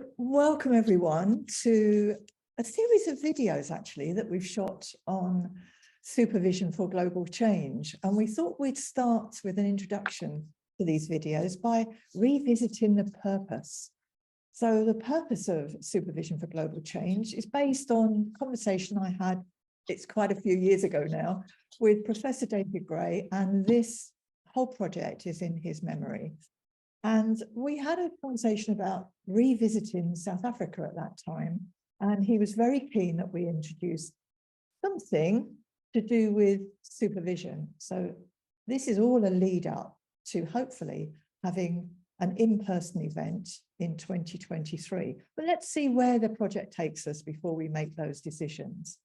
So welcome everyone to a series of videos actually that we've shot on supervision for global change. And we thought we'd start with an introduction to these videos by revisiting the purpose. So the purpose of supervision for global change is based on a conversation I had, it's quite a few years ago now, with Professor David Gray, and this whole project is in his memory. And we had a conversation about revisiting South Africa at that time. And he was very keen that we introduce something to do with supervision. So this is all a lead up to hopefully having an in-person event in 2023. But let's see where the project takes us before we make those decisions.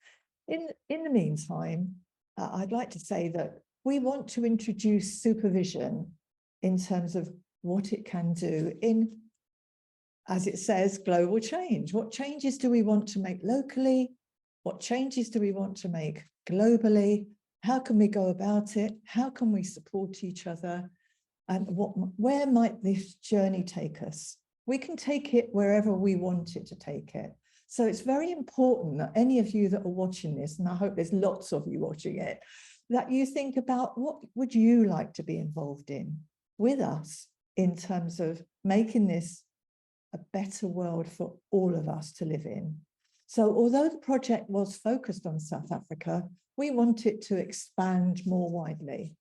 In the meantime, I'd like to say that we want to introduce supervision in terms of what it can do in, as it says, global change. What changes do we want to make locally? What changes do we want to make globally? How can we go about it? How can we support each other? And where might this journey take us? We can take it wherever we want it to take it. So it's very important that any of you that are watching this, and I hope there's lots of you watching it, that you think about what would you like to be involved in with us in terms of making this a better world for all of us to live in. So although the project was focused on South Africa, we want it to expand more widely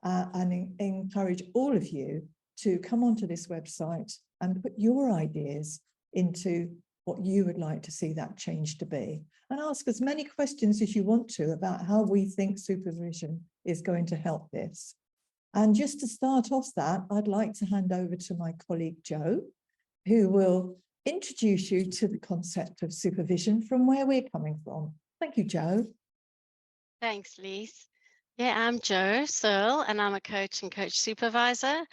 and encourage all of you to come onto this website and put your ideas into what you would like to see that change to be. And ask as many questions as you want to about how we think supervision is going to help this. And just to start off that, I'd like to hand over to my colleague, Joe, who will introduce you to the concept of supervision from where we're coming from. Thank you, Joe. Thanks, Lise. Yeah, I'm Joe Searle, and I'm a coach and coach supervisor.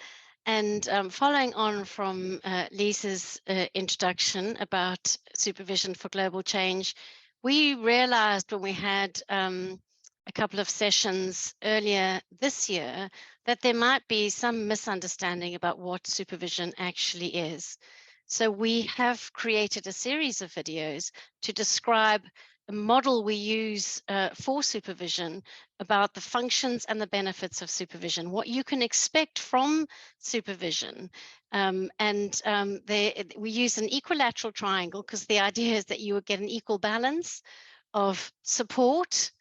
And following on from Lisa's introduction about supervision for global change, we realized when we had a couple of sessions earlier this year that there might be some misunderstanding about what supervision actually is. So we have created a series of videos to describe a model we use for supervision about the functions and the benefits of supervision, what you can expect from supervision. We use an equilateral triangle because the idea is that you would get an equal balance of support,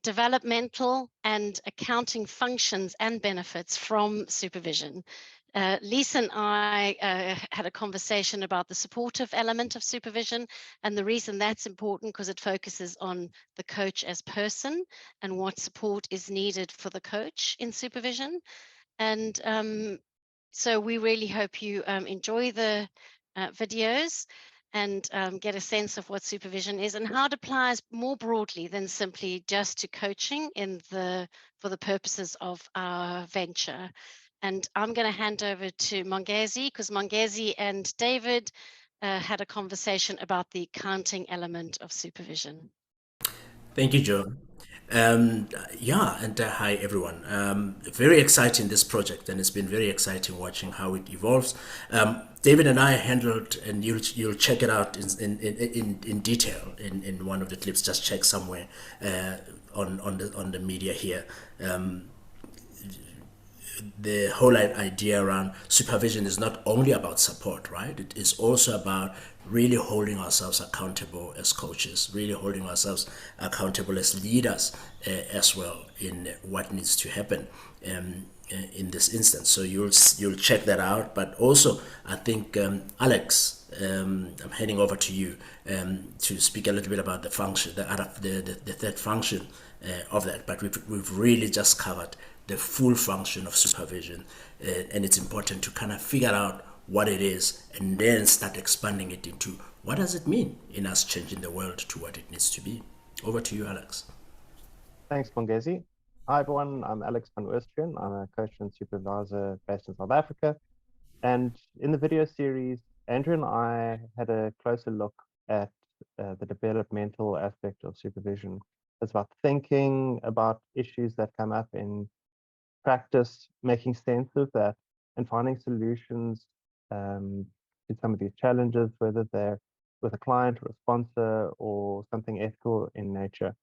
developmental and accounting functions and benefits from supervision. Lisa and I had a conversation about the supportive element of supervision, and the reason that's important because it focuses on the coach as person and what support is needed for the coach in supervision. And so we really hope you enjoy the videos and get a sense of what supervision is and how it applies more broadly than simply just to coaching for the purposes of our venture. And I'm going to hand over to Mongezi because Mongezi and David had a conversation about the accounting element of supervision. Thank you, Joe. Hi everyone. Very exciting this project, and it's been very exciting watching how it evolves. David and I handled, and you'll check it out in detail in one of the clips. Just check somewhere on the media here. The whole idea around supervision is not only about support, right? It is also about really holding ourselves accountable as coaches, really holding ourselves accountable as leaders as well in what needs to happen in this instance. So you'll check that out. But also, I think Alex, I'm handing over to you to speak a little bit about the function, the third function of that. But we've really just covered the full function of supervision, and it's important to kind of figure out what it is and then start expanding it into what does it mean in us changing the world to what it needs to be. Over to you, Alex. Thanks, Mongezi. Hi everyone, I'm Alex van Oostrian. I'm a coach and supervisor based in South Africa. And in the video series, Andrew and I had a closer look at the developmental aspect of supervision. It's about thinking about issues that come up in practice, making sense of that, and finding solutions to some of these challenges, whether they're with a client or a sponsor or something ethical in nature.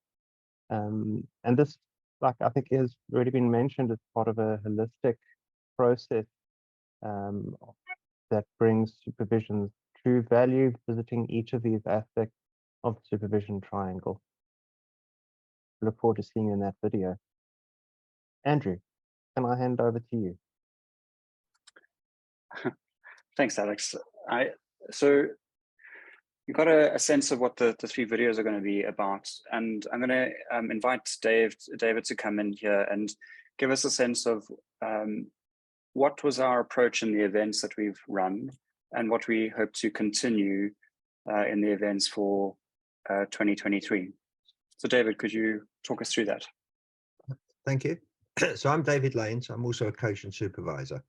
And this, like I think, has already been mentioned as part of a holistic process that brings supervision's true value, visiting each of these aspects of the supervision triangle. I look forward to seeing you in that video. Andrew, can I hand over to you? Thanks, Alex. So you got a sense of what the three videos are going to be about, and I'm going to invite David to come in here and give us a sense of what was our approach in the events that we've run and what we hope to continue in the events for 2023. So David, could you talk us through that? Thank you. So I'm David Lanes. I'm also a coach and supervisor.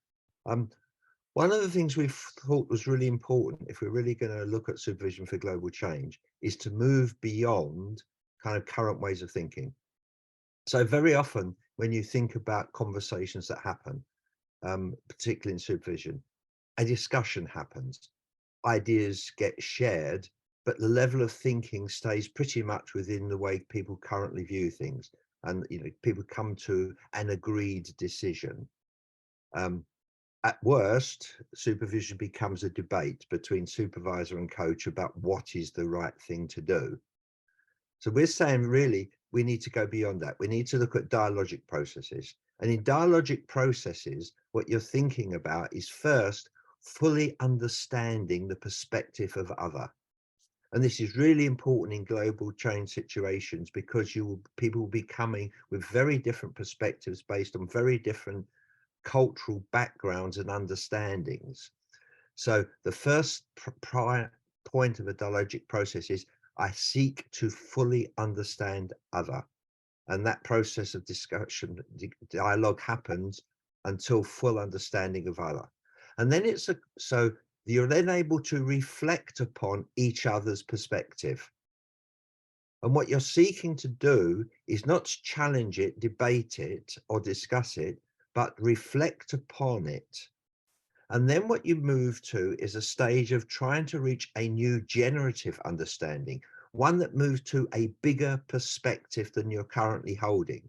One of the things we've thought was really important, if we're really going to look at supervision for global change, is to move beyond kind of current ways of thinking. So very often when you think about conversations that happen, particularly in supervision, a discussion happens, ideas get shared, but the level of thinking stays pretty much within the way people currently view things. And people come to an agreed decision. At worst, supervision becomes a debate between supervisor and coach about what is the right thing to do. So we're saying really we need to go beyond that. We need to look at dialogic processes. And in dialogic processes, what you're thinking about is first fully understanding the perspective of other. And this is really important in global change situations because people will be coming with very different perspectives based on very different cultural backgrounds and understandings. So the first prior point of a dialogic process is I seek to fully understand other. And that process of discussion, dialogue happens until full understanding of other. And then so you're then able to reflect upon each other's perspective. And what you're seeking to do is not challenge it, debate it, or discuss it, but reflect upon it. And then what you move to is a stage of trying to reach a new generative understanding, one that moves to a bigger perspective than you're currently holding.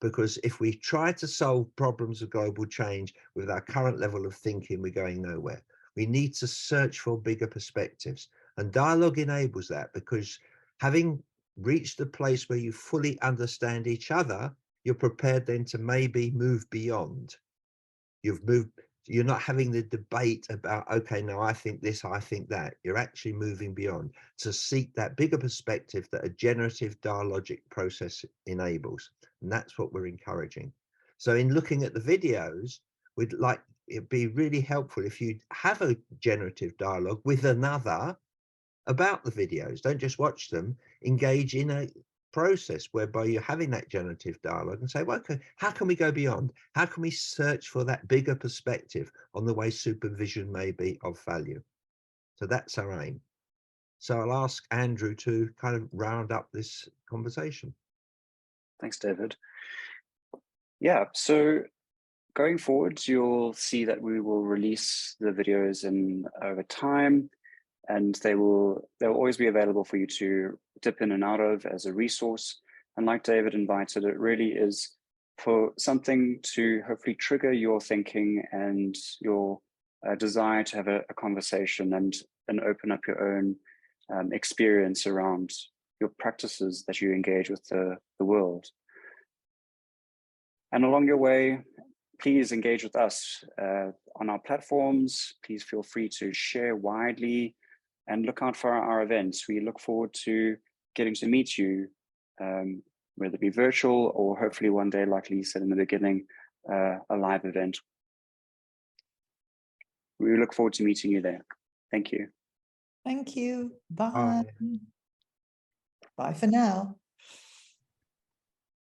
Because if we try to solve problems of global change with our current level of thinking, we're going nowhere. We need to search for bigger perspectives. And dialogue enables that, because having reached the place where you fully understand each other, you're prepared then to maybe move beyond. You're not having the debate about, okay, no, I think this, I think that. You're actually moving beyond to seek that bigger perspective that a generative dialogic process enables. And that's what we're encouraging. So in looking at the videos, it'd be really helpful if you have a generative dialogue with another about the videos. Don't just watch them, engage in a process whereby you're having that generative dialogue and say, well, okay, how can we go beyond? How can we search for that bigger perspective on the way supervision may be of value? So that's our aim. So I'll ask Andrew to kind of round up this conversation. Thanks, David. Yeah, so going forwards, you'll see that we will release the videos over time, and they'll always be available for you to dip in and out of as a resource. And like David invited, it really is for something to hopefully trigger your thinking and your desire to have a conversation and open up your own experience around your practices that you engage with the world. And along your way, please engage with us on our platforms. Please feel free to share widely and look out for our events. We look forward to getting to meet you, whether it be virtual or hopefully one day, like Lee said in the beginning, a live event. We look forward to meeting you there. Thank you. Thank you. Bye. Bye for now.